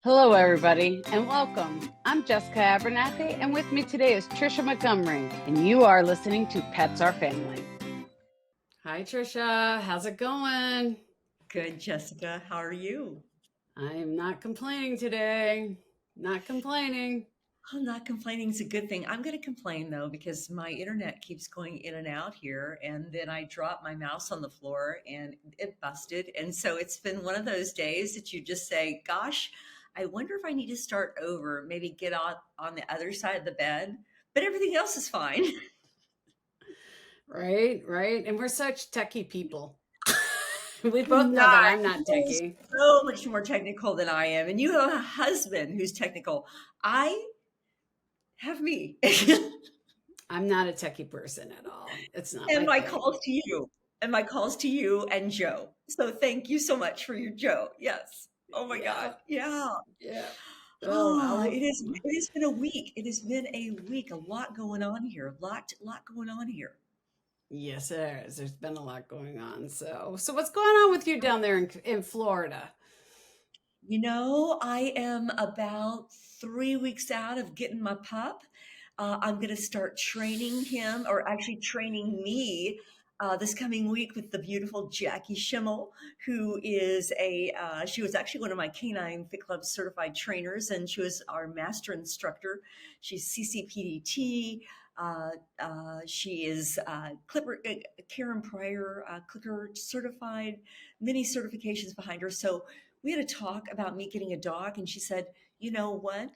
Hello, everybody, and welcome. I'm Jessica Abernathy, and with me today is Trisha Montgomery, and you are listening to Pets Are Family. Hi, Trisha. How's it going? Good, Jessica. How are you? I am not complaining today. Not complaining. I'm not complaining. It's a good thing. I'm going to complain though because my internet keeps going in and out here, and then I dropped my mouse on the floor and it busted. And so it's been one of those days that you just say, "Gosh, I wonder if I need to start over. Maybe get on the other side of the bed." But everything else is fine. Right. And we're such techie people. We both know that Not. I'm not You're techie. so much more technical than I am, and you have a husband who's technical. I have me. I'm not a techie person at all. It's not And my my thing. calls to you, and my calls to you and Joe. So thank you so much for your Joe. Yes. Oh my Yeah. God. Yeah. Yeah. Oh, Oh, well, it has been a week. It has been a week. A lot going on here. A lot going on here. yes, there is. There's been a lot going on. So what's going on with you down there in Florida? I am about 3 weeks out of getting my pup. I'm going to start training him, or actually training me, this coming week with the beautiful Jackie Schimmel, who is she was actually one of my Canine Fit Club certified trainers, and she was our master instructor. She's CCPDT. She is Karen Pryor, Clicker certified, many certifications behind her. So we had a talk about me getting a dog, and she said, "You know what?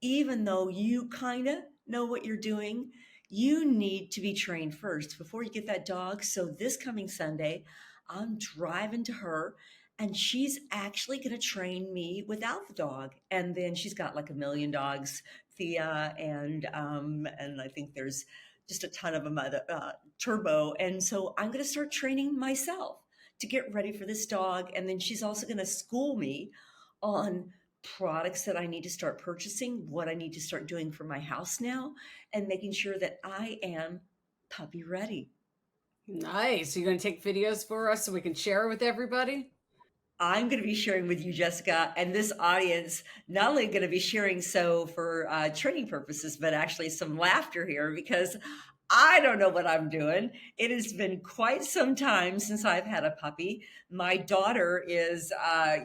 Even though you kind of know what you're doing, you need to be trained first before you get that dog." So this coming Sunday, I'm driving to her, and she's actually going to train me without the dog. And then she's got like a million dogs, Thea, and I think there's just a ton of them, Turbo. And so I'm going to start training myself to get ready for this dog. And then she's also going to school me on products that I need to start purchasing, what I need to start doing for my house now, and making sure that I am puppy ready. Nice. You're going to take videos for us so we can share it with everybody? I'm going to be sharing with you, Jessica, and this audience, not only going to be sharing so for training purposes, but actually some laughter here because I don't know what I'm doing. It has been quite some time since I've had a puppy. My daughter is,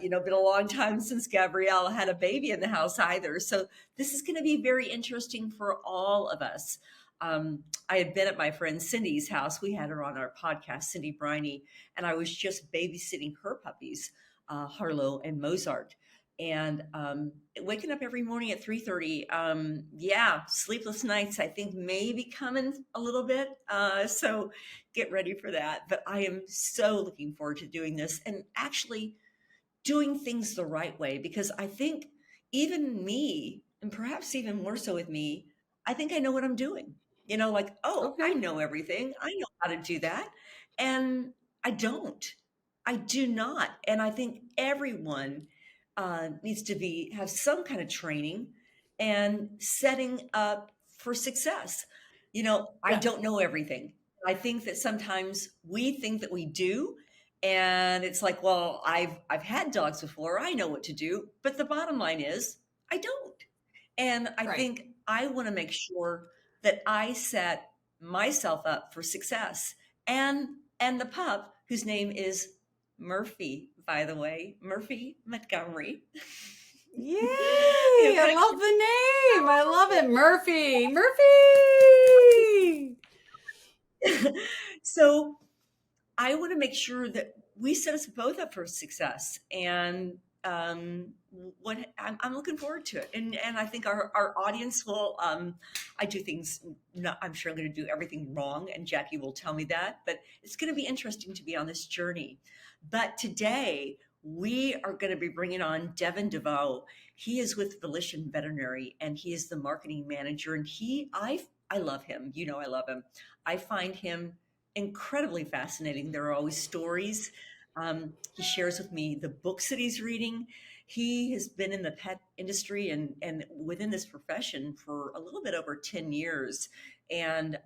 been a long time since Gabrielle had a baby in the house either. So this is going to be very interesting for all of us. I had been at my friend Cindy's house. We had her on our podcast, Cindy Briney, and I was just babysitting her puppies, Harlow and Mozart. And waking up every morning at 3:30, yeah, sleepless nights, I think maybe coming a little bit. So get ready for that. But I am so looking forward to doing this and actually doing things the right way, because I think even me, and perhaps even more so with me, I think I know what I'm doing. Like, oh, I Okay. know everything. I know how to do that. And I don't. I do not. And I think everyone needs to have some kind of training and setting up for success. I Yeah. don't know everything. I think that sometimes we think that we do, and it's like, well, I've had dogs before. I know what to do. But the bottom line is I don't. And I Right. think I want to make sure that I set myself up for success. And the pup, whose name is Murphy, by the way, Murphy Montgomery. Yay! I Kind love the name. I love it. Murphy. Murphy. of, so I want to make sure that we set us both up for success. And what I'm looking forward to it. And I think our audience will, I do things, not, I'm sure I'm going to do everything wrong, and Jackie will tell me that, but it's going to be interesting to be on this journey. But today we are going to be bringing on Devin DeVoue. He is with Volition Veterinary, and he is the marketing manager. And I love him. I love him. I find him incredibly fascinating. There are always stories. He shares with me the books that he's reading. He has been in the pet industry and within this profession for a little bit over 10 years. And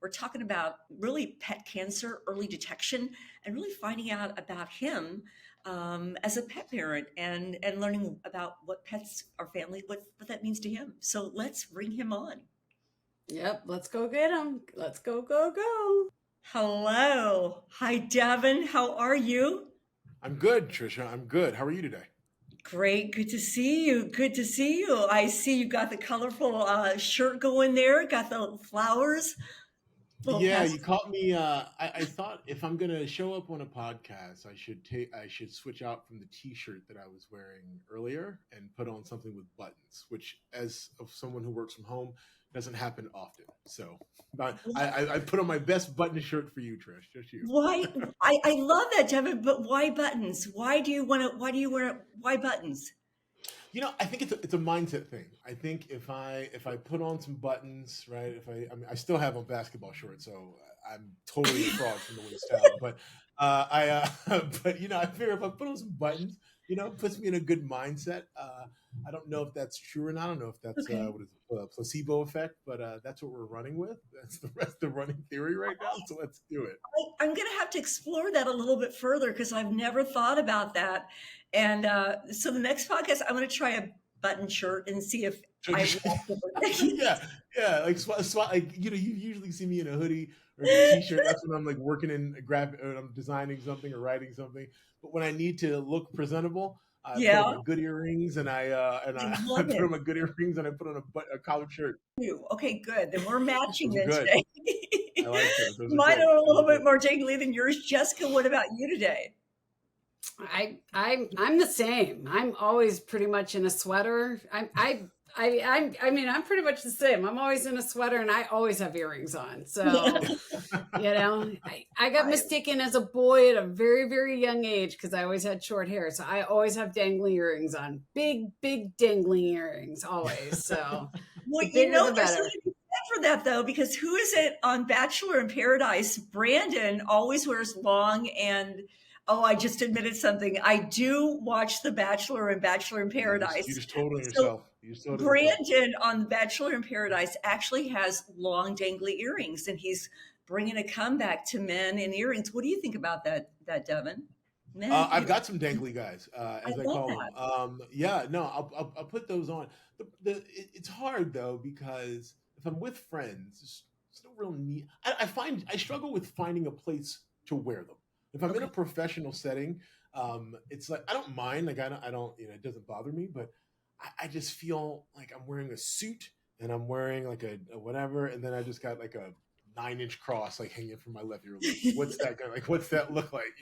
we're talking about really pet cancer, early detection, and really finding out about him as a pet parent and learning about what pets are family, what that means to him. So let's bring him on. Yep, let's go get him. Let's go, go, go. Hello. Hi, Devin. How are you? I'm good, Trisha. I'm good. How are you today? Great. Good to see you. Good to see you. I see you got the colorful shirt going there, got the flowers, little Yeah, past. you caught me. I thought if I'm gonna show up on a podcast, I should switch out from the T-shirt that I was wearing earlier and put on something with buttons, which, as of someone who works from home, doesn't happen often. So, I put on my best button shirt for you, Trish. Just you. Why? I love that, Devin, but why buttons? Why do you want to, why do you wear, why buttons? I think it's a mindset thing. I think if I put on some buttons, right? I mean, I still have on basketball shorts, so I'm totally a fraud from the waist down. But but I figure if I put on some buttons, it puts me in a good mindset. I don't know if that's true or not. I don't know if that's Okay. what is it, a placebo effect, but that's what we're running with. That's the rest of the running theory right now. So let's do it. I'm going to have to explore that a little bit further because I've never thought about that. And so the next podcast, I'm going to try a button shirt and see if So I just react differently. yeah, like like you usually see me in a hoodie or a t-shirt. That's when I'm like working in a or I'm designing something or writing something. But when I need to look presentable, I put on Yeah, my good earrings and I I love put it. on my good earrings and I put on a collared shirt. Okay, good. Then we're matching Those are then good. today. I like those. Those are Mine good. are a Those little are bit good. more jangly than yours. Jessica, what about you today? I'm the same. I'm always pretty much in a sweater. I'm pretty much the same. I'm always in a sweater and I always have earrings on. So, I got I, mistaken as a boy at a very, very young age because I always had short hair. So I always have dangly earrings on. Big, big dangly earrings always. So well, the bigger the there's better. something to be said for that though, because who is it on Bachelor in Paradise? Brandon always wears long and oh, I just admitted something. I do watch The Bachelor and Bachelor in You Paradise. just told on So yourself. You just told on yourself. Brandon on The Bachelor in Paradise actually has long dangly earrings, and he's bringing a comeback to men in earrings. What do you think about that, Devin? Men, I've got some dangly guys, I as I love call them. that. Yeah, no, I'll put those on. It's hard though because if I'm with friends, there's no real need. I struggle with finding a place to wear them. If I'm in a Okay. professional setting, it's like I don't mind. Like I don't, it doesn't bother me. But I just feel like I'm wearing a suit and I'm wearing like a whatever, and then I just got like a 9-inch cross like hanging from my left earlobe. Like what's that gonna like? What's that look like?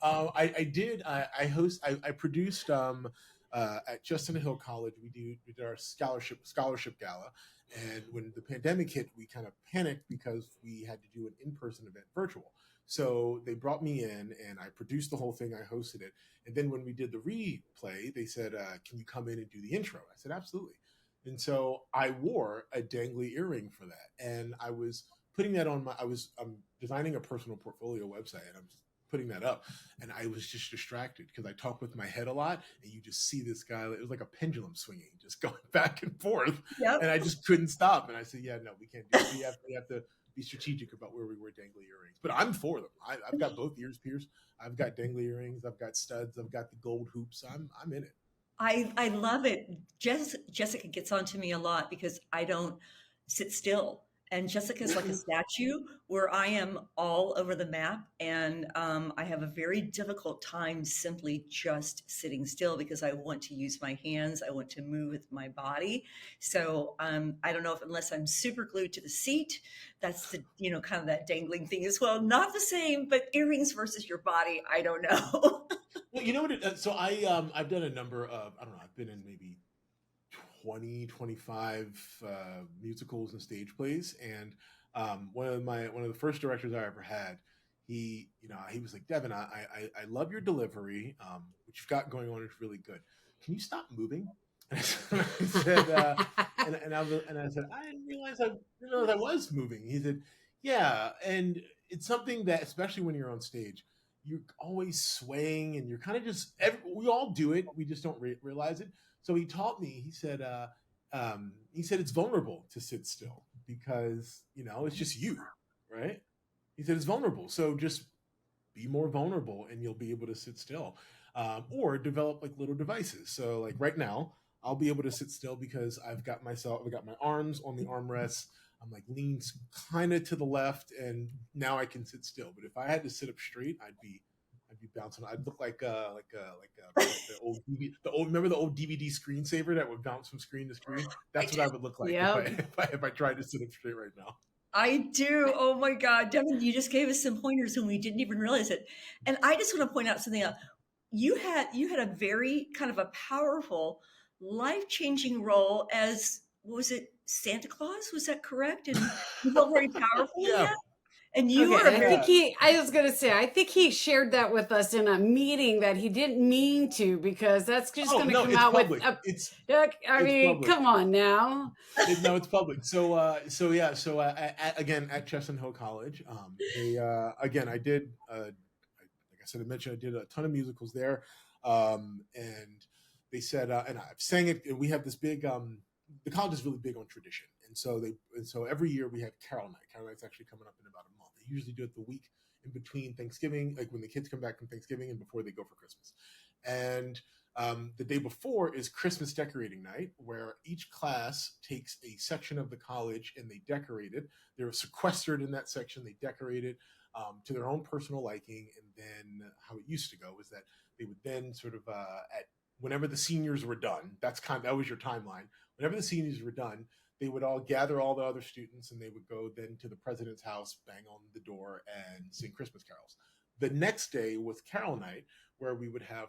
I host I produced at Justin Hill College. We did our scholarship gala, and when the pandemic hit, we kind of panicked because we had to do an in-person event virtual. So they brought me in, and I produced the whole thing. I hosted it, and then when we did the replay, they said, "Can you come in and do the intro?" I said, "Absolutely." And so I wore a dangly earring for that, and I was putting that on I'm designing a personal portfolio website, and I'm putting that up, and I was just distracted because I talk with my head a lot, and you just see this guy. It was like a pendulum swinging, just going back and forth, Yep. and I just couldn't stop. And I said, "Yeah, no, we can't do it. We have to be strategic about where we wear dangly earrings." But I'm for them. I've got both ears pierced. I've got dangly earrings. I've got studs. I've got the gold hoops. I'm in it. I love it. Jessica gets on to me a lot because I don't sit still. And Jessica's like a statue where I am all over the map. And I have a very difficult time simply just sitting still because I want to use my hands. I want to move with my body. So I don't know if unless I'm super glued to the seat, that's the, kind of that dangling thing as well. Not the same, but earrings versus your body, I don't know. Well, you know what? So I've done a number of I don't know. I've been in maybe 20, 25 musicals and stage plays, and one of the first directors I ever had, he was like, Devin, I love your delivery. What you've got going on is really good. Can you stop moving? And I said, and I said, I didn't realize I was moving. He said, yeah, and it's something that, especially when you're on stage, you're always swaying, and you're kind of we all do it. We just don't realize it. So he taught me. He said it's vulnerable to sit still because it's just you, right? He said it's vulnerable, so just be more vulnerable, and you'll be able to sit still. or develop like little devices. So like right now, I'll be able to sit still because I've got my arms on the armrests. I'm like leaned kind of to the left, and now I can sit still. But if I had to sit up straight, I'd be bouncing. I'd look like the old remember the old DVD screensaver that would bounce from screen to screen. That's what I would look like Yep. if I tried to sit up straight right now. I do. Oh my God, Devin, you just gave us some pointers and we didn't even realize it. And I just want to point out something else. You had a very kind of a powerful, life-changing role as, what was it, Santa Claus? Was that correct? And you felt very powerful in Yeah. that. And you Okay, were a I very think I was gonna say, I think he shared that with us in a meeting that he didn't mean to, because that's just gonna come it's out public. with It's mean, public. come on now. No, it's public. Again at Chestnut Hill College, again I did like I said, I mentioned I did a ton of musicals there, and they said, and I've sang it. And we have this big. The college is really big on tradition, and so every year we have Carol Night. Carol Night's actually coming up in about a month. They usually do it the week in between Thanksgiving, like when the kids come back from Thanksgiving and before they go for Christmas, and the day before is Christmas decorating night, where each class takes a section of the college and they decorate it. They're sequestered in that section. They decorate it to their own personal liking. And then how it used to go was that they would then sort of at whenever the seniors were done, that was your timeline. Whenever the seniors were done, they would all gather all the other students and they would go then to the president's house, bang on the door, and sing Christmas carols. The next day was Carol Night, where we would have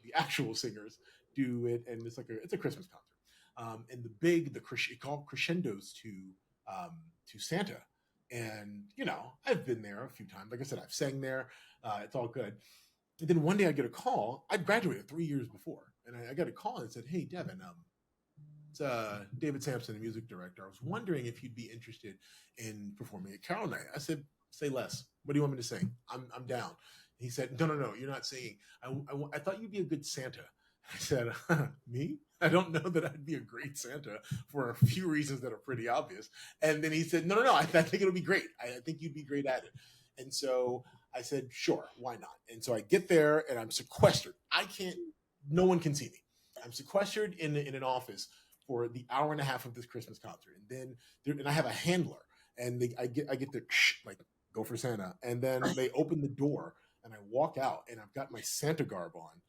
the actual singers do it, and it's a Christmas concert. And it called crescendos to Santa. And I've been there a few times. Like I said, I've sang there. It's all good. And then one day I get a call. I'd graduated 3 years before, and I got a call and said, "Hey, Devin, it's David Sampson, the music director. I was wondering if you'd be interested in performing at Carol Night." I said, "Say less. What do you want me to sing? I'm down." He said, No, you're not singing. I thought you'd be a good Santa." I said, "Me? I don't know that I'd be a great Santa for a few reasons that are pretty obvious." And then he said, No, I think it'll be great. I think you'd be great at it. And so I said, "Sure, why not?" And so I get there and I'm sequestered. No one can see me. I'm sequestered in an office for the hour and a half of this Christmas concert. And then I have a handler, and I get the like, "Go for Santa." And then they open the door and I walk out and I've got my Santa garb on,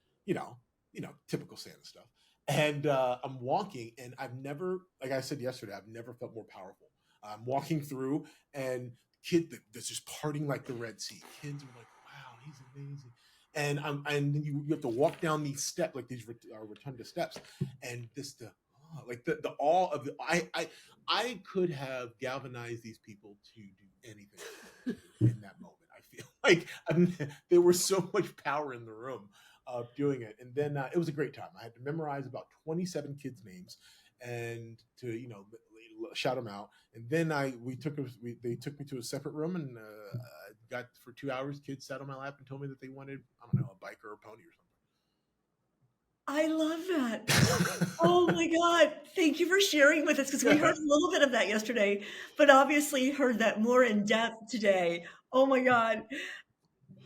typical Santa stuff. And I'm walking, and like I said yesterday, I've never felt more powerful. I'm walking through, and that's just parting like the Red Sea. Kids are like, "Wow, he's amazing." And you have to walk down these steps, like these rotunda steps, and the awe of I could have galvanized these people to do anything in that moment. I feel like there was so much power in the room of doing it. And then it was a great time. I had to memorize about 27 kids' names and to shout them out. And then they took me to a separate room, and got for 2 hours. Kids sat on my lap and told me that they wanted, I don't know, a bike or a pony or something. I love that. Oh my God. Thank you for sharing with us, because we heard a little bit of that yesterday, but obviously heard that more in depth today. Oh my God.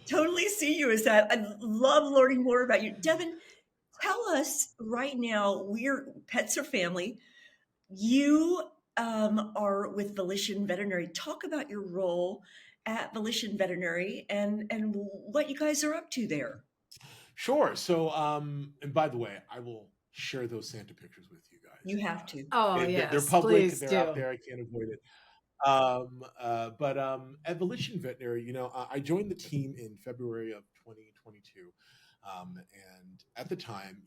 Totally see you as that. I love learning more about you. Devin, tell us right now, Pets Are Family. You are with Volition Veterinary. Talk about your role at Volition Veterinary and what you guys are up to there. Sure. So, and by the way, I will share those Santa pictures with you guys. You have to. Oh, They're yes, public. please They're do. out there. I can't avoid it. But at Volition Veterinary, I joined the team in February of 2022, and at the time,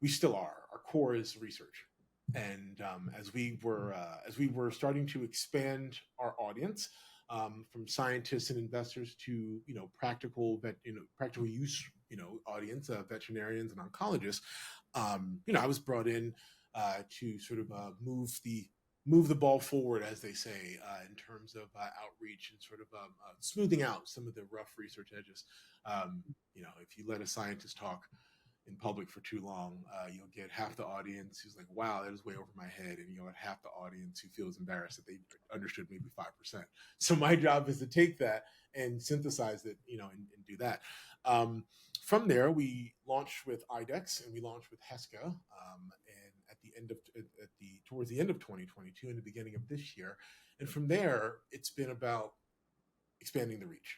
we still are. Our core is research, and as we were starting to expand our audience. From scientists and investors to practical use audience, veterinarians and oncologists. I was brought in to sort of move the ball forward, as they say, in terms of outreach and sort of smoothing out some of the rough research edges. If you let a scientist talk in public for too long, you'll get half the audience who's like, "Wow, that is way over my head," and you'll have half the audience who feels embarrassed that they understood maybe 5%. So my job is to take that and synthesize it, and do that. from there, we launched with IDEX and we launched with Heska. And at the end of towards the end of 2022 and the beginning of this year, and from there, it's been about expanding the reach.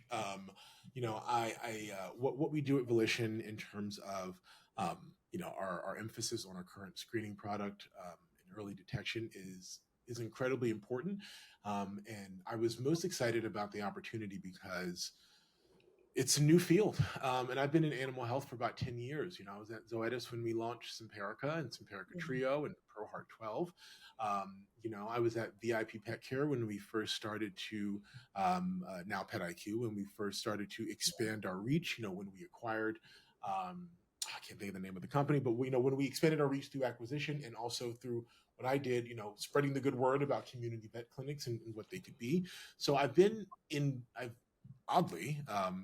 What we do at Volition in terms of our emphasis on our current screening product and early detection is incredibly important. And I was most excited about the opportunity because it's a new field. And I've been in animal health for about 10 years. I was at Zoetis when we launched Simparica and Simparica Trio and ProHeart 12. I was at VIP Pet Care when we first started to, now Pet IQ, when we first started to expand our reach, when we acquired, I can't think of the name of the company, but when we expanded our reach through acquisition and also through what I did, spreading the good word about community vet clinics and what they could be. So I've oddly and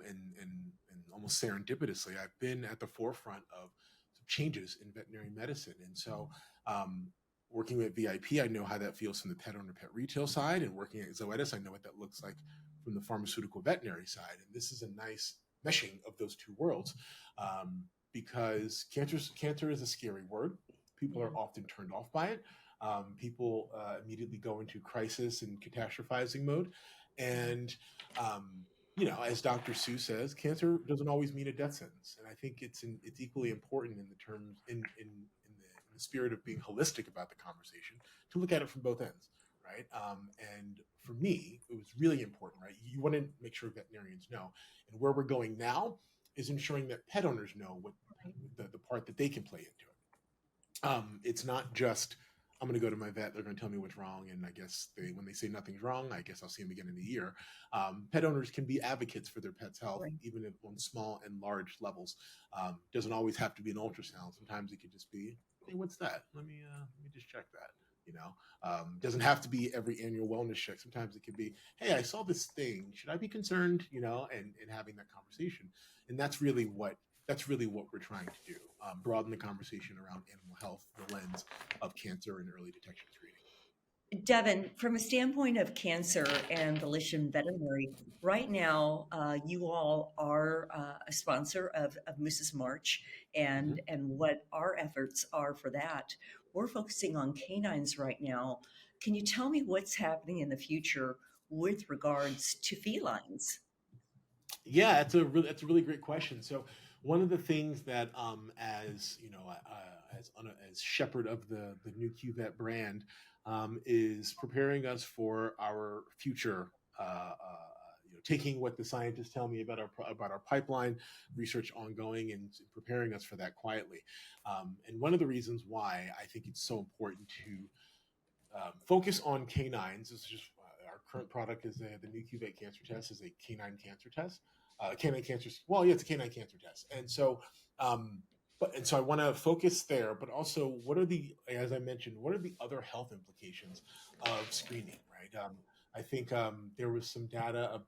almost serendipitously, I've been at the forefront of some changes in veterinary medicine. And so working with VIP, I know how that feels from the pet owner, pet retail side, and working at Zoetis, I know what that looks like from the pharmaceutical veterinary side. And this is a nice meshing of those two worlds because cancer is a scary word. People are often turned off by it. People immediately go into crisis and catastrophizing mode. And as Dr. Seuss says, cancer doesn't always mean a death sentence, and I think it's equally important in the terms in the spirit of being holistic about the conversation to look at it from both ends, right? And for me, it was really important, right? You want to make sure veterinarians know, and where we're going now is ensuring that pet owners know what the part that they can play into it. It's not just I'm going to go to my vet. They're going to tell me what's wrong. And I guess when they say nothing's wrong, I guess I'll see them again in a year. Pet owners can be advocates for their pet's health, even if on small and large levels. Doesn't always have to be an ultrasound. Sometimes it could just be, hey, what's that? Let me just check that. Doesn't have to be every annual wellness check. Sometimes it could be, hey, I saw this thing. Should I be concerned? And having that conversation. And that's really what we're trying to do. Broaden the conversation around animal health, the lens of cancer and early detection screening. Devin, from a standpoint of cancer and Volition Veterinary, right now you all are a sponsor of Moose's March and what our efforts are for that. We're focusing on canines right now. Can you tell me what's happening in the future with regards to felines? Yeah, that's a really great question. So one of the things that as shepherd of the new QVet brand is preparing us for our future. Taking what the scientists tell me about our pipeline research ongoing and preparing us for that quietly. And one of the reasons why I think it's so important to focus on canines is just our current product is the new QVet cancer test is a canine cancer test. Canine cancer. Well, yeah, it's a canine cancer test, and so, so I want to focus there. But also, as I mentioned, what are the other health implications of screening? Right. I think there was some data.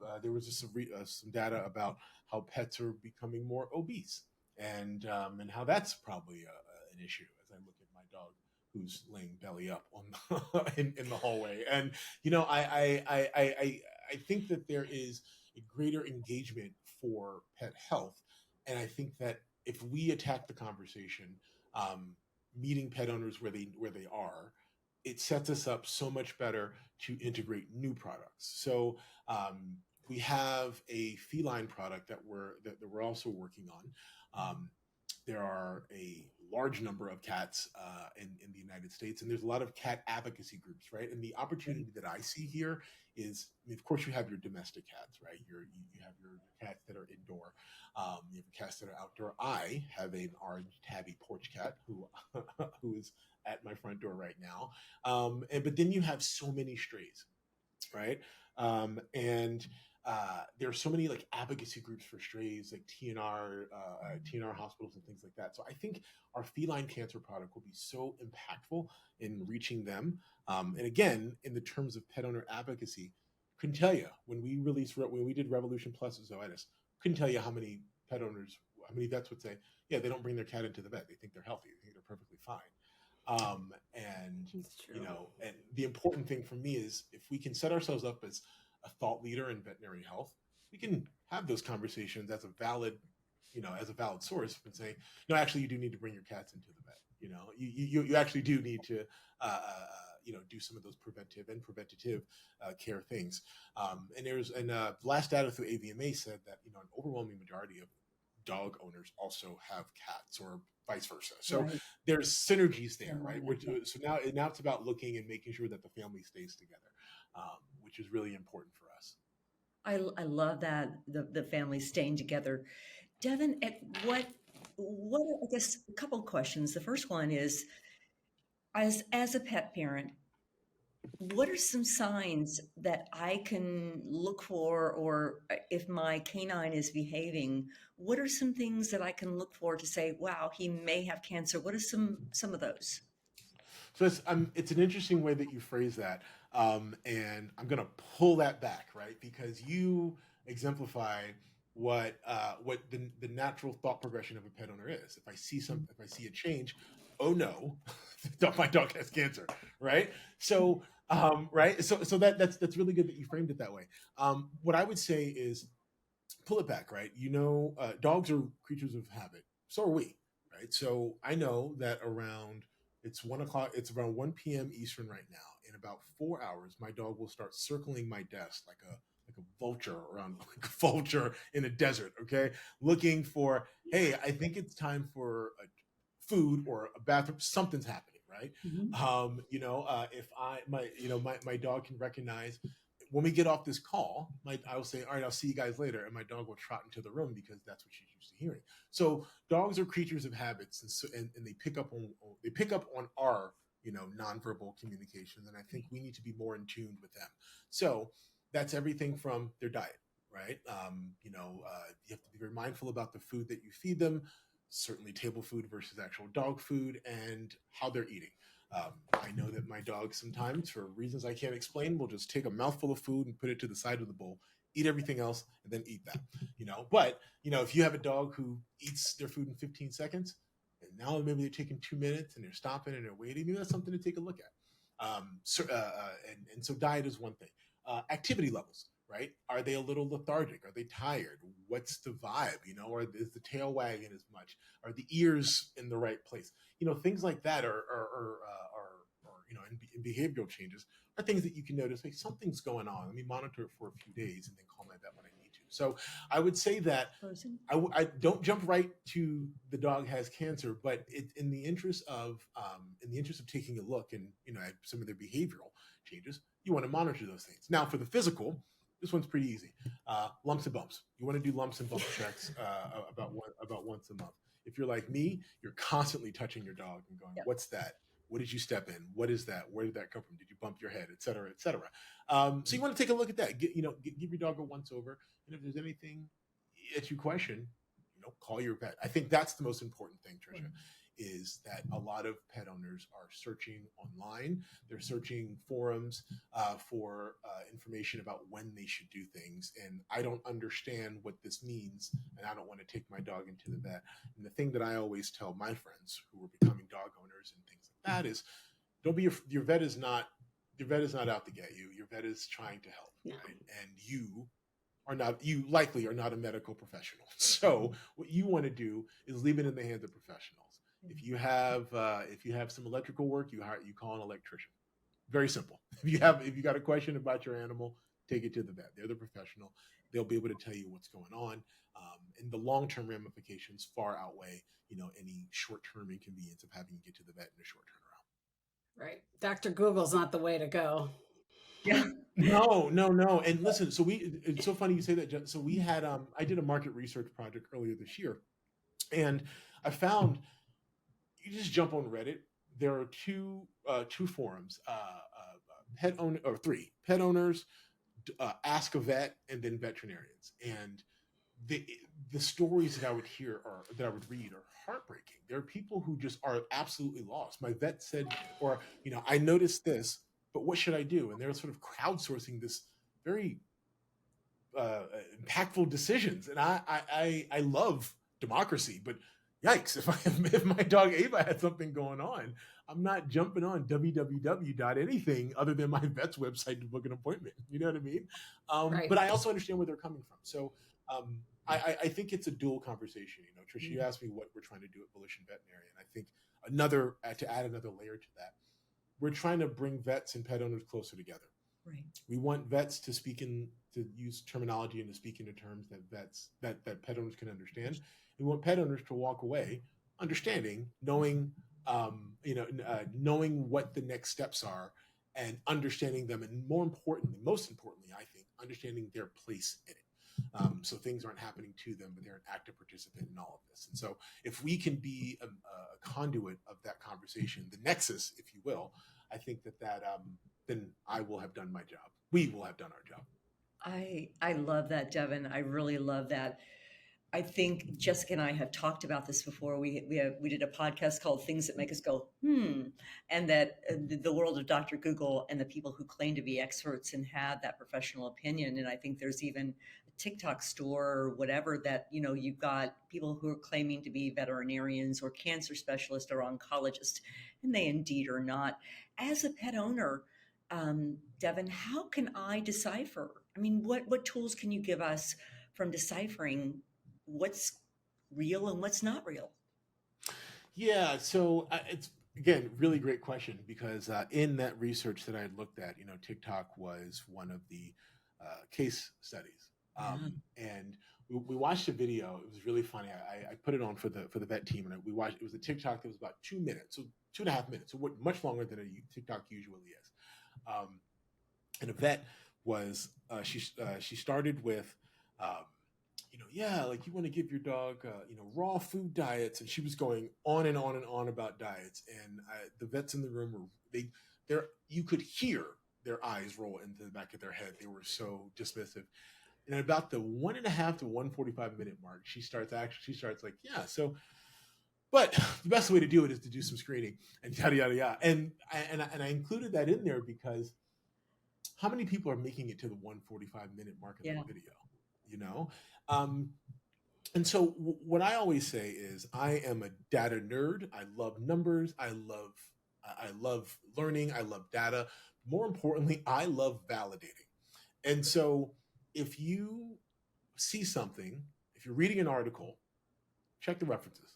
Some data about how pets are becoming more obese, and how that's probably an issue. As I look at my dog, who's laying belly up on in the hallway, and I think that there is a greater engagement for pet health. And I think that if we attack the conversation, meeting pet owners where they are, it sets us up so much better to integrate new products. So we have a feline product that we're also working on. There are a large number of cats in the United States, and there's a lot of cat advocacy groups, right? And the opportunity that I see here is, of course, you have your domestic cats, right? You have your cats that are indoor. You have cats that are outdoor. I have an orange tabby porch cat who is at my front door right now. But then you have so many strays, right? There are so many like advocacy groups for strays, like TNR hospitals and things like that. So I think our feline cancer product will be so impactful in reaching them. And again, in the terms of pet owner advocacy, couldn't tell you when we did Revolution Plus at Zoetis, couldn't tell you how many vets would say, yeah, they don't bring their cat into the vet. They think they're healthy. They think they're perfectly fine. And the important thing for me is if we can set ourselves up as a thought leader in veterinary health, we can have those conversations as a valid as a valid source and saying, no, actually, you do need to bring your cats into the vet. You actually do need to, do some of those preventative care things. And last data through AVMA said that, an overwhelming majority of dog owners also have cats or vice versa. So Right. there's synergies there, Yeah, right? yeah. So now it's about looking and making sure that the family stays together, which is really important for us. I love that the family staying together. Devin, I guess a couple of questions. The first one is, as a pet parent, what are some signs that I can look for, or if my canine is behaving, what are some things that I can look for to say, wow, he may have cancer? What are some of those? So it's an interesting way that you phrase that, and I'm going to pull that back, right? Because you exemplify what the natural thought progression of a pet owner is. If I see a change, oh no, my dog has cancer, right? So right, so that's really good that you framed it that way. What I would say is pull it back, right? Dogs are creatures of habit. So are we, right? So I know that it's 1 o'clock, it's around 1 p.m. Eastern right now. In about 4 hours, my dog will start circling my desk like a vulture around like a vulture in a desert, okay? Looking for, hey, I think it's time for a food or a bathroom. Something's happening, right? Mhm. If my dog can recognize when we get off this call, I will say, all right, I'll see you guys later. And my dog will trot into the room because that's what she's used to hearing. So dogs are creatures of habits. And they pick up on our, nonverbal communications. And I think we need to be more in tune with them. So that's everything from their diet, right? You have to be very mindful about the food that you feed them, certainly table food versus actual dog food, and how they're eating. I know that my dog sometimes, for reasons I can't explain, will just take a mouthful of food and put it to the side of the bowl, eat everything else, and then eat that. But if you have a dog who eats their food in 15 seconds, and now maybe they're taking 2 minutes and they're stopping and they're waiting, maybe that's something to take a look at. So diet is one thing. Activity levels, right? Are they a little lethargic? Are they tired? What's the vibe? Or is the tail wagging as much? Are the ears in the right place? Things like that are in behavioral changes are things that you can notice. Hey, something's going on. Let me monitor it for a few days and then call my vet when I need to. So I would say that I don't jump right to the dog has cancer, but in the interest of taking a look and at some of their behavioral changes, you want to monitor those things. Now for the physical, this one's pretty easy. Lumps and bumps. You want to do lumps and bump checks about once a month. If you're like me, you're constantly touching your dog and going, what's that? What did you step in? What is that? Where did that come from? Did you bump your head, et cetera, et cetera? So you want to take a look at that. Give your dog a once over. And if there's anything that you question, call your vet. I think that's the most important thing, Tricia, is that a lot of pet owners are searching online. They're searching forums for information about when they should do things. And I don't understand what this means, and I don't want to take my dog into the vet. And the thing that I always tell my friends who are becoming dog owners and things like that is, don't be your vet is not out to get you. Your vet is trying to help, right? And you likely are not a medical professional. So what you want to do is leave it in the hands of professionals. If you have some electrical work, you call an electrician. Very simple. If you got a question about your animal, take it to the vet. They're the professional. They'll be able to tell you what's going on. And the long-term ramifications far outweigh, any short-term inconvenience of having to get to the vet in a short turnaround. Right. Dr. Google's not the way to go. Yeah. No. And listen, it's so funny you say that, Jen. So we had, I did a market research project earlier this year, and I found you just jump on Reddit. There are two forums, three pet owners, ask a vet, and then veterinarians. And the stories that I would read are heartbreaking. There are people who just are absolutely lost. My vet said, or I noticed this, but what should I do? And they're sort of crowdsourcing this very impactful decisions. And I love democracy, but yikes, if my dog Ava had something going on, I'm not jumping on www.anything other than my vet's website to book an appointment. You know what I mean? Right. But I also understand where they're coming from. So I think it's a dual conversation. You know, Trisha, you asked me what we're trying to do at Volition Veterinary, and I think to add another layer to that, we're trying to bring vets and pet owners closer together. Right. We want vets to use terminology and to speak into terms that pet owners can understand. We want pet owners to walk away understanding, knowing knowing what the next steps are and understanding them, and most importantly, I think, understanding their place in it. So things aren't happening to them, but they're an active participant in all of this. And so if we can be a conduit of that conversation, the nexus, if you will, I think that then I will have done my job. We will have done our job. I love that, Devin. I really love that. I think Jessica and I have talked about this before. We did a podcast called "Things That Make Us Go and that the world of Dr. Google and the people who claim to be experts and have that professional opinion. And I think there's even a TikTok store or whatever that you've got people who are claiming to be veterinarians or cancer specialists or oncologists, and they indeed are not. As a pet owner, Devin, how can I decipher? I mean, what tools can you give us from deciphering what's real and what's not real? Yeah, so it's again really great question, because in that research that I had looked at, TikTok was one of the case studies, and we watched a video. It was really funny. I put it on for the vet team, and we watched. It was a TikTok that was about 2 minutes, so 2.5 minutes, so much longer than a TikTok usually is. And a vet was she started with. Like you want to give your dog, raw food diets, and she was going on and on and on about diets. And the vets in the room you could hear their eyes roll into the back of their head. They were so dismissive. And at about the 1.5 to 1:45 minute mark, she starts like, yeah, so, but the best way to do it is to do some screening and yada yada yada. And I included that in there because how many people are making it to the 1:45 minute mark of that video? And so what I always say is I am a data nerd. I love numbers. I love learning. I love data. More importantly, I love validating. And so if you see something, if you're reading an article, check the references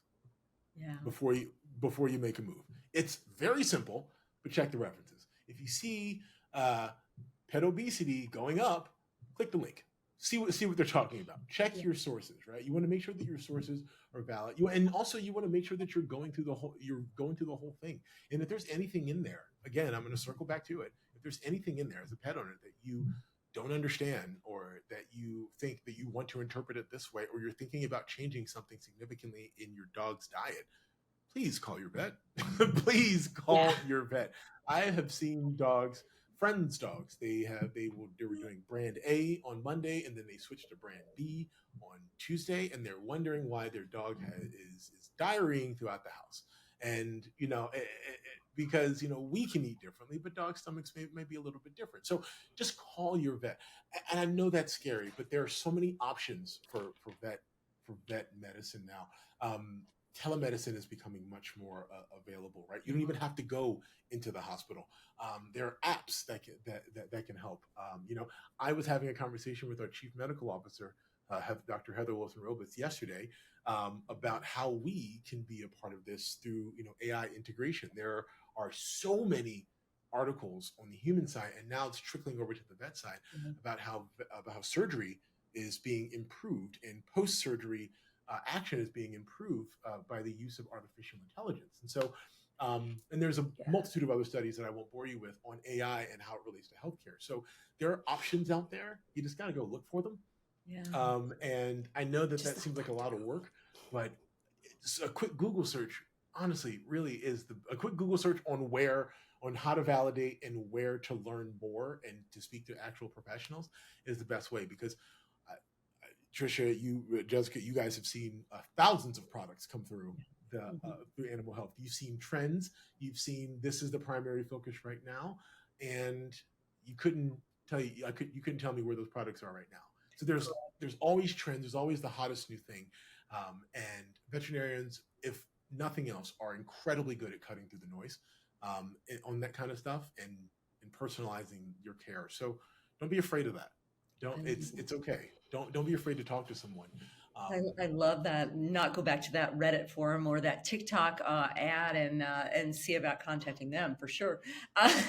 before you make a move. It's very simple, but check the references. If you see pet obesity going up, click the link. See what they're talking about. Check your sources, right? You want to make sure that your sources are valid. And also you want to make sure that you're going through the whole thing. And if there's anything in there, again, I'm going to circle back to it. If there's anything in there as a pet owner that you don't understand, or that you think that you want to interpret it this way, or you're thinking about changing something significantly in your dog's diet, please call your vet. Please call your vet. I have seen friends' dogs. They were doing brand A on Monday, and then they switched to brand B on Tuesday, and they're wondering why their dog is diarrheaing throughout the house. And because we can eat differently, but dog stomachs may be a little bit different. So just call your vet. And I know that's scary, but there are so many options for vet medicine now. Telemedicine is becoming much more available, right? You don't even have to go into the hospital. There are apps that can help. I was having a conversation with our chief medical officer, Dr. Heather Wilson-Roberts, yesterday about how we can be a part of this through AI integration. There are so many articles on the human side, and now it's trickling over to the vet side about how surgery is being improved, and post-surgery action is being improved by the use of artificial intelligence. And so, and there's a multitude of other studies that I won't bore you with on AI and how it relates to healthcare. So there are options out there. You just got to go look for them. And I know that seems like a lot of work, but a quick Google search, honestly, really is a quick Google search on how to validate and where to learn more and to speak to actual professionals is the best way. Because Trisha, Jessica, you guys have seen thousands of products come through through animal health. You've seen trends. You've seen this is the primary focus right now, and you couldn't tell me where those products are right now. So there's always trends. There's always the hottest new thing, and veterinarians, if nothing else, are incredibly good at cutting through the noise on that kind of stuff and personalizing your care. So don't be afraid of that. It's okay. Don't be afraid to talk to someone. I love that. Not go back to that Reddit forum or that TikTok ad and see about contacting them for sure. Uh,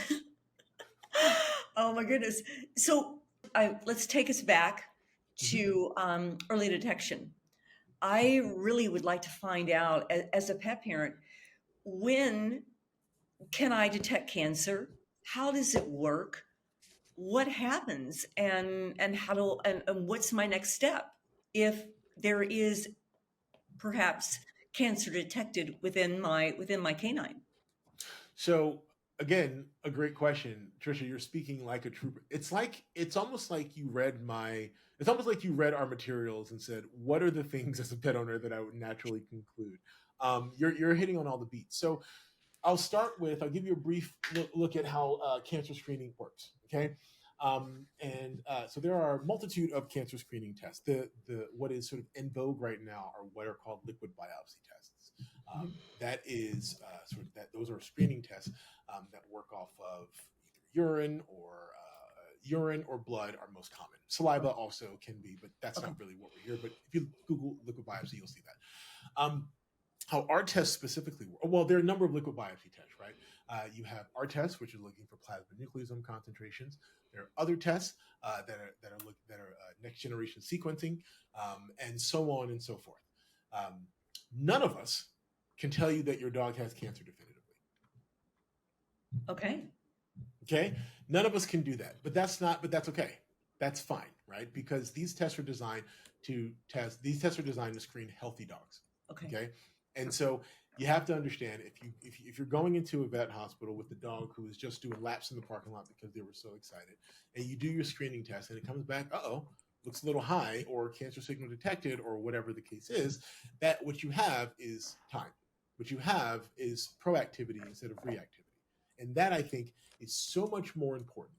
oh my goodness. So let's take us back to early detection. I really would like to find out, as a pet parent, when can I detect cancer? How does it work? What happens? And how do and what's my next step if there is perhaps cancer detected within my canine? So again, a great question, Trisha. You're speaking like a trooper. It's almost like you read my. It's almost like you read our materials and said, "What are the things as a pet owner that I would naturally conclude?" You're hitting on all the beats. So I'll give you a brief look at how cancer screening works. Okay. So there are a multitude of cancer screening tests. The what is sort of in vogue right now are what are called liquid biopsy tests. That is sort of that those are screening tests that work off of either urine or blood are most common. Saliva also can be, but that's Okay. not really what we're here. But if you Google liquid biopsy, you'll see that. How our tests specifically work? Well, there are a number of liquid biopsy tests, right? You have our tests, which is looking for plasmanucleosome concentrations. There are other tests that are next generation sequencing, and so on and so forth. None of us can tell you that your dog has cancer definitively. Okay. Okay, none of us can do that, but that's okay. That's fine, right? Because these tests are designed to screen healthy dogs. Okay. Okay, and so you have to understand if you're going into a vet hospital with the dog who is just doing laps in the parking lot because they were so excited, and you do your screening test and it comes back, looks a little high, or cancer signal detected, or whatever the case is, that what you have is time. What you have is proactivity instead of reactivity. And that, I think, is so much more important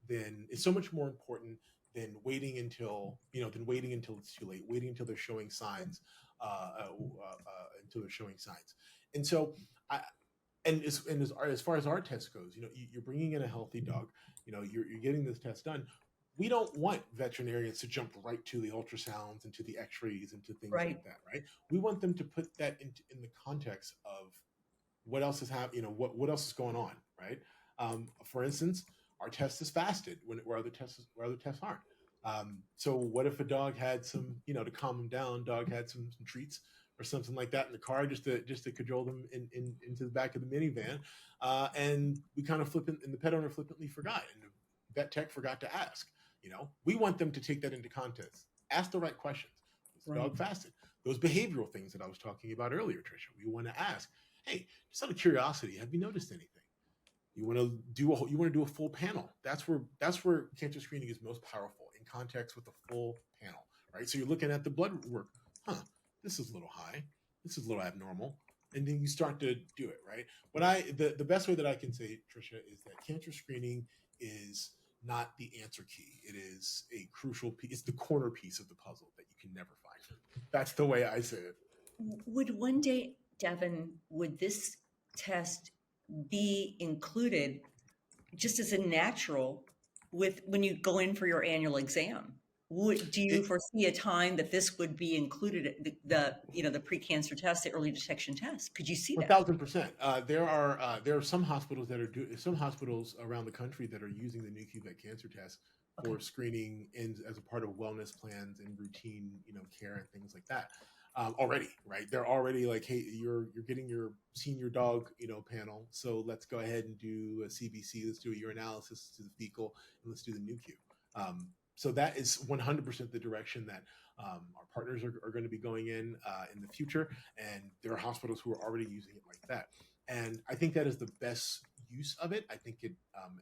than waiting until it's too late, waiting until they're showing signs, until they're showing signs. And so, as far as our test goes, you're bringing in a healthy dog. You're getting this test done. We don't want veterinarians to jump right to the ultrasounds and to the X-rays and to things Right. like that, right? We want them to put that in the context of what else is happening, what else is going on, right? For instance, our test is fasted where other tests aren't. So what if a dog had some, to calm them down, dog had some treats or something like that in the car just to cajole them into the back of the minivan, and we kind of and the pet owner flippantly forgot, and the vet tech forgot to ask. We want them to take that into context, ask the right questions. Was the dog fasted? Those behavioral things that I was talking about earlier, Tricia. We want to ask, hey, just out of curiosity, have you noticed anything? You want to do a full panel. That's where cancer screening is most powerful, in context with a full panel, right? So you're looking at the blood work. This is a little high. This is a little abnormal. And then you start to do it, right? The best way that I can say, Tricia, is that cancer screening is not the answer key. It is a crucial piece. It's the corner piece of the puzzle that you can never find. That's the way I say it. Would one day, Devin, would this test be included just as a natural when you go in for your annual exam? Do you foresee a time that this would be included, the pre-cancer test, the early detection test? Could you see that? 1,000%. There are some hospitals around the country that are using the NICU vet cancer test for screening as a part of wellness plans and routine, care and things like that. Already, right? They're already like, hey, you're getting your senior dog, panel. So let's go ahead and do a CBC. Let's do a urinalysis, let's do the fecal, and let's do the NICU. So that is 100% the direction that our partners are going to be going in the future. And there are hospitals who are already using it like that. And I think that is the best use of it. I think it,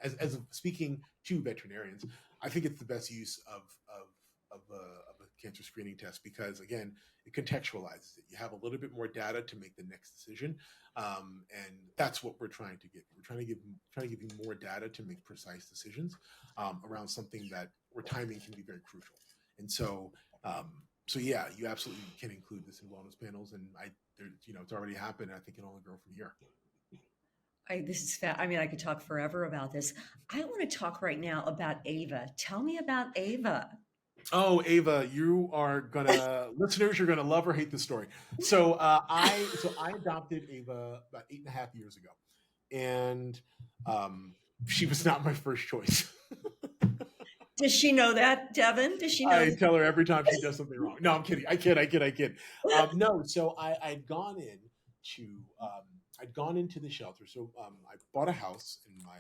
as speaking to veterinarians, I think it's the best use of a cancer screening test, because again, it contextualizes it. You have a little bit more data to make the next decision, and that's what we're trying to get. We're trying to give you more data to make precise decisions around something where timing can be very crucial. And so, yeah, you absolutely can include this in wellness panels, and it's already happened. And I think it'll only grow from here. This is I mean, I could talk forever about this. I want to talk right now about Ava. Tell me about Ava. Oh, Ava, listeners, you're gonna love or hate this story. So I adopted Ava about 8.5 years ago, and um, she was not my first choice. Does she know that, Devin? Does she know I tell her every time she does something wrong. No, I'm kidding. I kid. No, so I'd gone in to I'd gone into the shelter. So I bought a house in my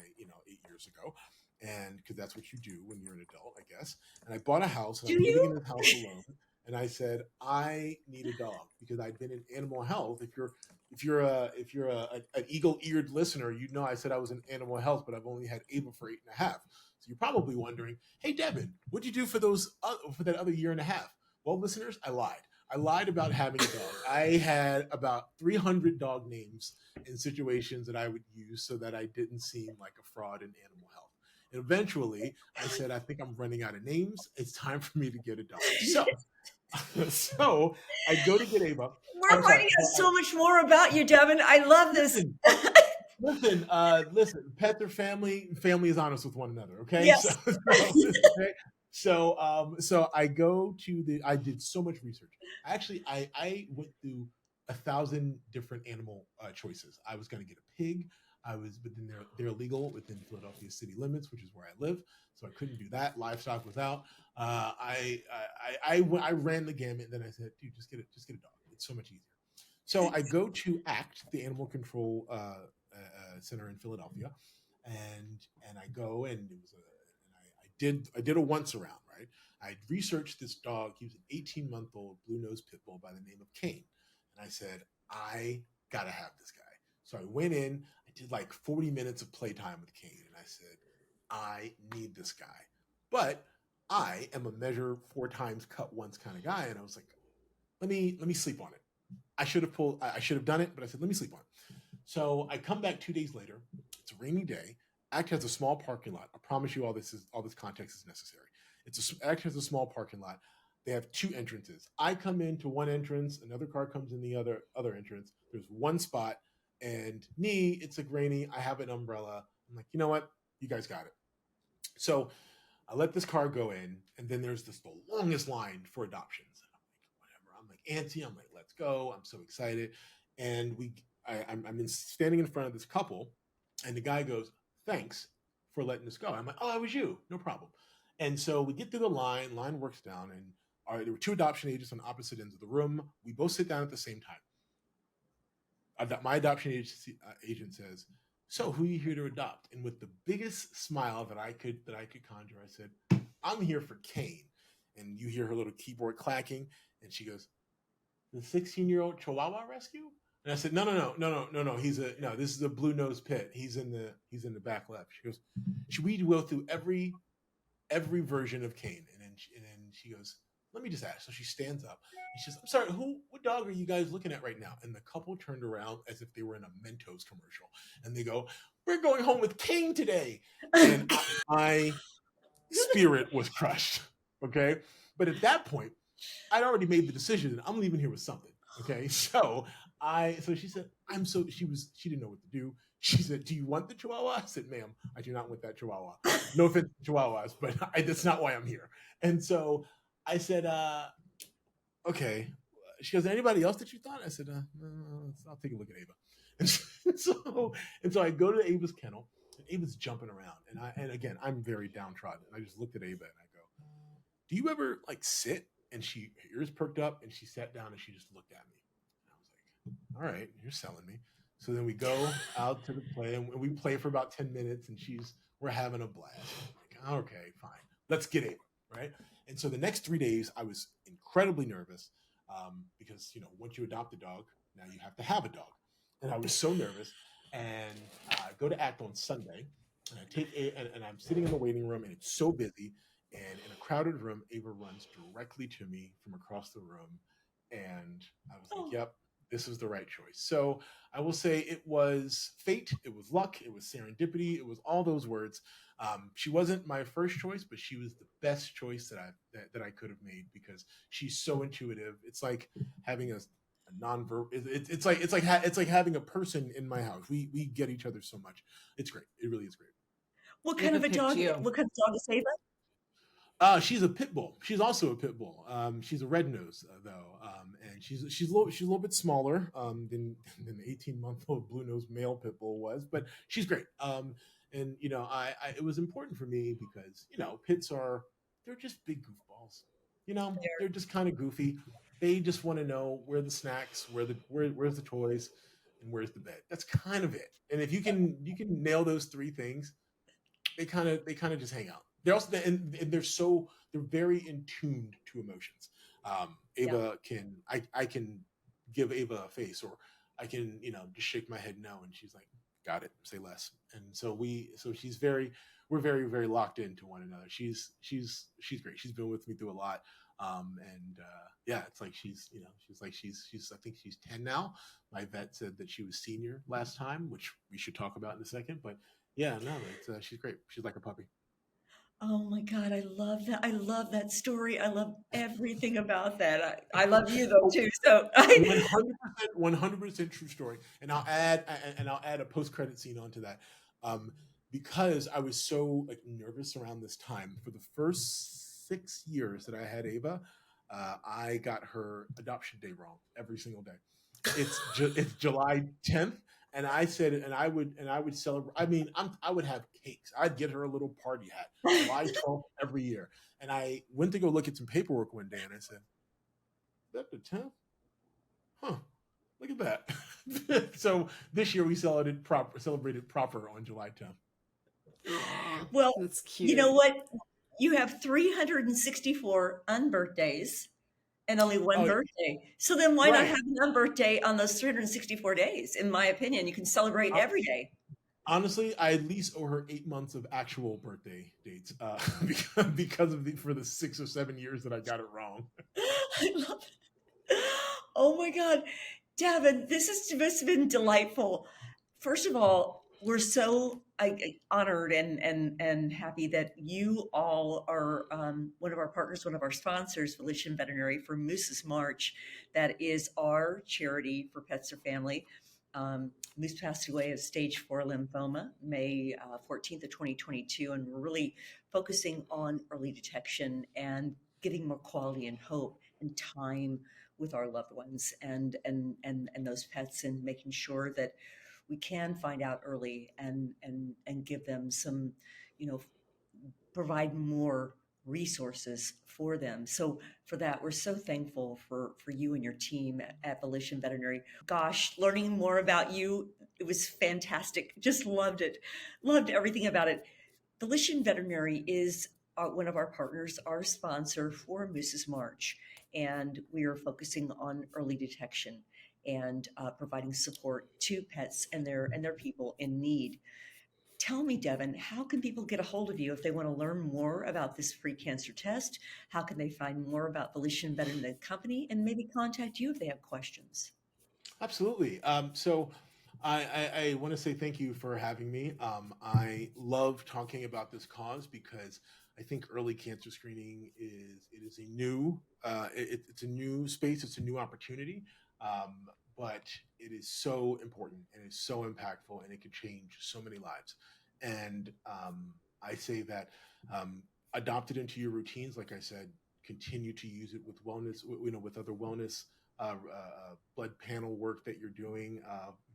8 years ago, and because that's what you do when you're an adult, I guess. And I bought a house, and Do I'm living you? in this house alone. And I said I need a dog because I'd been in animal health. If you're an eagle-eared listener, you know I said I was in animal health, but I've only had Ava for 8.5. So you're probably wondering, hey, Devin, what'd you do for for that other year and a half? Well, listeners, I lied. I lied about having a dog. I had about 300 dog names in situations that I would use so that I didn't seem like a fraud in animal health. And eventually, I said, I think I'm running out of names. It's time for me to get a dog. So I go to get Ava. We're I'm sorry. finding out so much more about you, Devin. I love this. Listen, listen. Pets are family. Family is honest with one another. Okay, Yes. okay. So I go to the. I did so much research. Actually, I went through 1,000 different animal choices. I was going to get a pig. But then they're illegal within Philadelphia city limits, which is where I live. So I couldn't do that. Livestock was out. I ran the gamut. And then I said, dude, just get a dog. It's so much easier. So I go to ACT, the Animal Control Center in Philadelphia, and I go, and I did a once around, right. I researched this dog. He was an 18-month-old blue nose pit bull by the name of Kane, and I said I gotta have this guy. So I went in. I did like 40 minutes of playtime with Kane, and I said I need this guy, but I am a measure four times cut once kind of guy, and I was like, let me sleep on it. I should have done it, but I said, let me sleep on it. So I come back 2 days later. It's a rainy day. ACT has a small parking lot. I promise you all this context is necessary. ACT has a small parking lot. They have two entrances. I come into one entrance, another car comes in the other entrance. There's one spot, and it's like rainy. I have an umbrella. I'm like, you know what? You guys got it. So I let this car go in, and then there's the longest line for adoptions. I'm like antsy. I'm like, let's go. I'm so excited. And I'm standing in front of this couple, and the guy goes, thanks for letting us go. I'm like, oh, that was you. No problem. And so we get through the line works down, and there were two adoption agents on opposite ends of the room. We both sit down at the same time. My adoption agent says, so who are you here to adopt? And with the biggest smile that I could conjure, I said, I'm here for Kane. And you hear her little keyboard clacking, and she goes, the 16-year-old Chihuahua rescue? And I said, no. This is a blue nose pit. He's in the back left. She goes, should we go through every version of Kane? And then she goes, let me just ask. So she stands up and she says, I'm sorry, what dog are you guys looking at right now? And the couple turned around as if they were in a Mentos commercial, and they go, we're going home with Kane today. And my spirit was crushed. Okay. But at that point, I'd already made the decision that I'm leaving here with something. Okay. So she said, she didn't know what to do. She said, do you want the Chihuahua? I said, ma'am, I do not want that Chihuahua. No offense to Chihuahuas, but that's not why I'm here. And so I said, okay. She goes, anybody else that you thought? I said, no, I'll take a look at Ava. And so I go to Ava's kennel, and Ava's jumping around. And again, I'm very downtrodden. And I just looked at Ava and I go, do you ever like sit? And her ears perked up, and she sat down, and she just looked at me. And I was like, all right, you're selling me. So then we go out to the play, and we play for about 10 minutes, and we're having a blast. I'm like, okay, fine. Let's get Ava, right? And so the next 3 days, I was incredibly nervous because, once you adopt a dog, now you have to have a dog. And I was so nervous. And I go to ACT on Sunday, and and I'm sitting in the waiting room, and it's so busy. And in a crowded room, Ava runs directly to me from across the room. And I was like, yep, this was the right choice. So I will say it was fate, it was luck, it was serendipity, it was all those words. She wasn't my first choice, but she was the best choice that I could have made because she's so intuitive. It's like having a non-verbal. It's like having a person in my house. We get each other so much. It's great. It really is great. What kind Ava of a picked dog? you. What kind of dog is Ava? She's a pit bull. She's also a pit bull. She's a red nose though, and she's a little bit smaller than the 18-month-old blue nose male pit bull was, but she's great. And I it was important for me because pits they're just big goofballs. They're just kind of goofy. They just want to know where the snacks, where's the toys, and where's the bed. That's kind of it. And if you can nail those three things, they kind of just hang out. They're also and they're very in tuned to emotions. Yeah. Ava I can give Ava a face, or I can just shake my head no, and she's like, got it, say less. And so we're very very locked into one another. She's great. She's been with me through a lot. And yeah, it's like she's I think she's 10 now. My vet said that she was senior last time, which we should talk about in a second. But yeah, no, she's great. She's like a puppy. Oh my God, I love that. I love that story. I love everything about that. I love you though too. So I 100% true story. And I'll add a post credit scene onto that, um, because I was so like nervous around this time. For the first 6 years that I had Ava, I got her adoption day wrong every single day. It's July 10th, and I said, and I would celebrate. I mean, I would have cakes. I'd get her a little party hat, July 12th every year. And I went to go look at some paperwork one day, and I said, "Is that the 10th? Huh? Look at that." So this year we celebrated proper on July 10th. Aw, well, that's you know cute. what? You have 364 unbirthdays and only one Oh, birthday. So then why not right. have an unbirthday on those 364 days? In my opinion, you can celebrate Uh, every day. Honestly, I at least owe her 8 months of actual birthday dates, because for the 6 or 7 years that I got it wrong. I love it. Oh my God. Devin, this has been delightful. First of all, we're so honored and happy that you all are one of our partners, one of our sponsors, Volition Veterinary, for Moose's March. That is our charity for pets or family. Moose passed away of stage 4 lymphoma, May 14th of 2022, and we're really focusing on early detection and giving more quality and hope and time with our loved ones and those pets, and making sure that we can find out early and give them some, you know, provide more resources for them. So for that, we're so thankful for you and your team at Volition Veterinary. Gosh, learning more about you, it was fantastic. Just loved it. Loved everything about it. Volition Veterinary is one of our partners, our sponsor for Moose's March, and we are focusing on early detection and providing support to pets and their people in need. Tell me, Devin, how can people get a hold of you if they want to learn more about this free cancer test? How can they find more about Volition Veterinary Company and maybe contact you if they have questions? Absolutely. So I want to say thank you for having me. I love talking about this cause because I think early cancer screening is a new it's a new space. It's a new opportunity. But it is so important and it's so impactful and it could change so many lives. And I say that, adopt it into your routines. Like I said, continue to use it with wellness, with other wellness blood panel work that you're doing.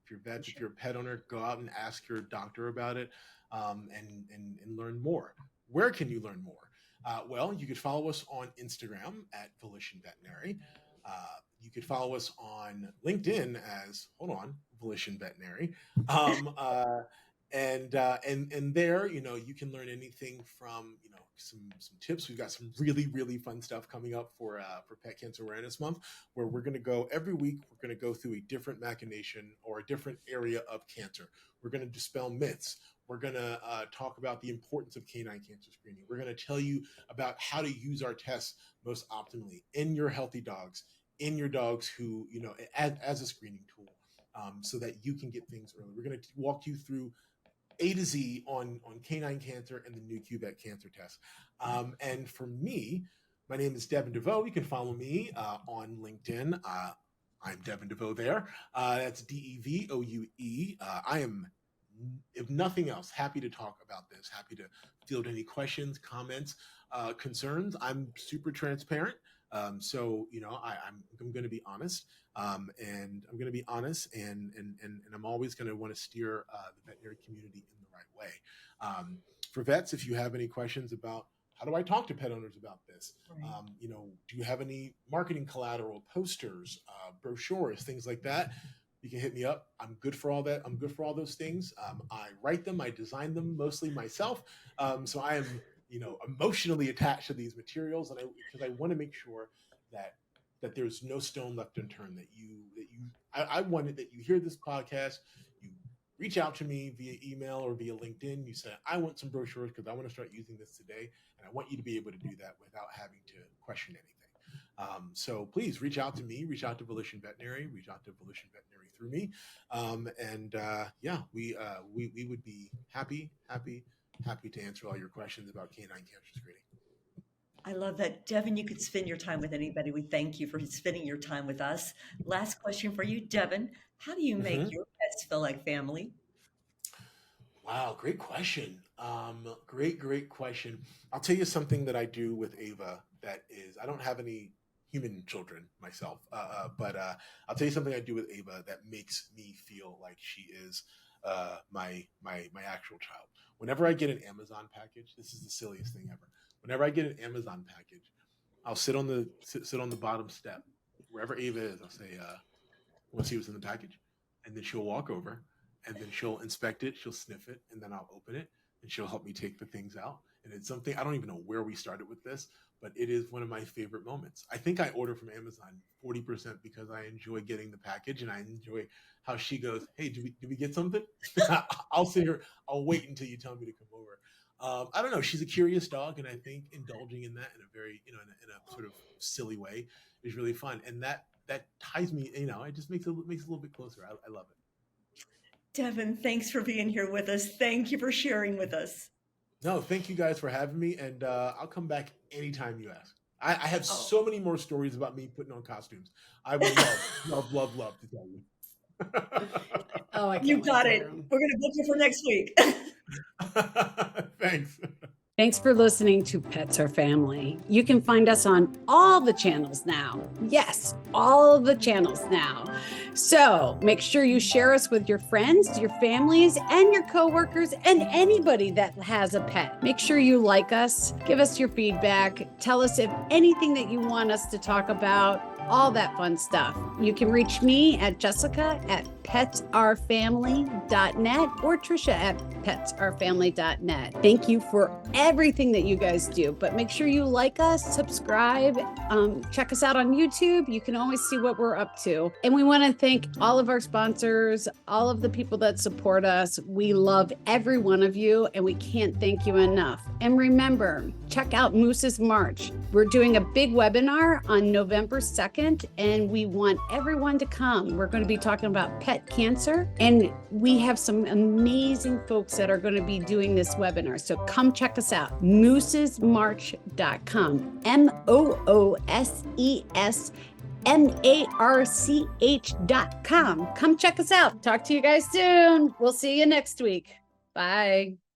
If you're vets, if you're a pet owner, go out and ask your doctor about it, and learn more. Where can you learn more? Well, you could follow us on Instagram at Volition Veterinary. You could follow us on LinkedIn as hold on Volition Veterinary. Um, uh, and there, you can learn anything from some tips. We've got some really really fun stuff coming up for Pet Cancer Awareness Month, where we're going to go every week. We're going to go through a different machination or a different area of cancer. We're going to dispel myths. We're going to talk about the importance of canine cancer screening. We're going to tell you about how to use our tests most optimally in your healthy dogs, in your dogs who, as a screening tool, so that you can get things early. We're going to walk you through A to Z on canine cancer and the new QVET cancer test. And for me, my name is Devin DeVoue. You can follow me on LinkedIn. I'm Devin DeVoue there. That's DeVoue. I am, if nothing else, happy to talk about this, happy to field any questions, comments, concerns. I'm super transparent. So, I'm going to be honest, and I'm going to be honest, and I'm always going to want to steer the veterinary community in the right way. For vets, if you have any questions about how do I talk to pet owners about this, Right. Do you have any marketing collateral, posters, brochures, things like that? You can hit me up. I'm good for all that. I'm good for all those things. I write them. I design them mostly myself. So I am, emotionally attached to these materials, and because I want to make sure that there's no stone left unturned. I wanted that you hear this podcast, you reach out to me via email or via LinkedIn. You say, I want some brochures because I want to start using this today, and I want you to be able to do that without having to question anything. So please reach out to me, reach out to Volition Veterinary, reach out to Volition Veterinary through me. We would be happy to answer all your questions about canine cancer screening. I love that. Devin, you could spend your time with anybody. We thank you for spending your time with us. Last question for you, Devin. How do you make your pets feel like family? Wow, great question. Great question. I'll tell you something that I do with Ava that is, I don't have any human children myself, but I'll tell you something I do with Ava that makes me feel like she is my actual child. Whenever I get an Amazon package, this is the silliest thing ever. Whenever I get an Amazon package, I'll sit on the bottom step wherever Ava is. I'll say, "Want to see what's in the package?" And then she'll walk over, and then she'll inspect it, she'll sniff it, and then I'll open it, and she'll help me take the things out. And it's something, I don't even know where we started with this, but it is one of my favorite moments. I think I order from Amazon 40% because I enjoy getting the package, and I enjoy how she goes, "Hey, did we get something?" I'll sit here, I'll wait until you tell me to come over. I don't know. She's a curious dog, and I think indulging in that in a very, in a sort of silly way is really fun. And that ties me, it just makes it a little bit closer. I love it. Devin, thanks for being here with us. Thank you for sharing with us. No, thank you guys for having me, and I'll come back anytime you ask. I have so many more stories about me putting on costumes. I would love to tell you. Oh, I can't You wait got to it. hear 'em. We're going to book you for next week. Thanks. Thanks for listening to Pets Are Family. You can find us on all the channels now. Yes, all the channels now. So make sure you share us with your friends, your families, and your coworkers, and anybody that has a pet. Make sure you like us, give us your feedback, tell us if anything that you want us to talk about, all that fun stuff. You can reach me at jessica@petsourfamily.net or trisha@petsourfamily.net. Thank you for everything that you guys do, but make sure you like us, subscribe, check us out on YouTube. You can always see what we're up to. And we want to thank all of our sponsors, all of the people that support us. We love every one of you, and we can't thank you enough. And remember, check out Moose's March. We're doing a big webinar on November 2nd, and we want everyone to come. We're going to be talking about pet cancer, and we have some amazing folks that are going to be doing this webinar. So come check us out, moosesmarch.com, moosesmarch.com. Come check us out. Talk to you guys soon. We'll see you next week. Bye.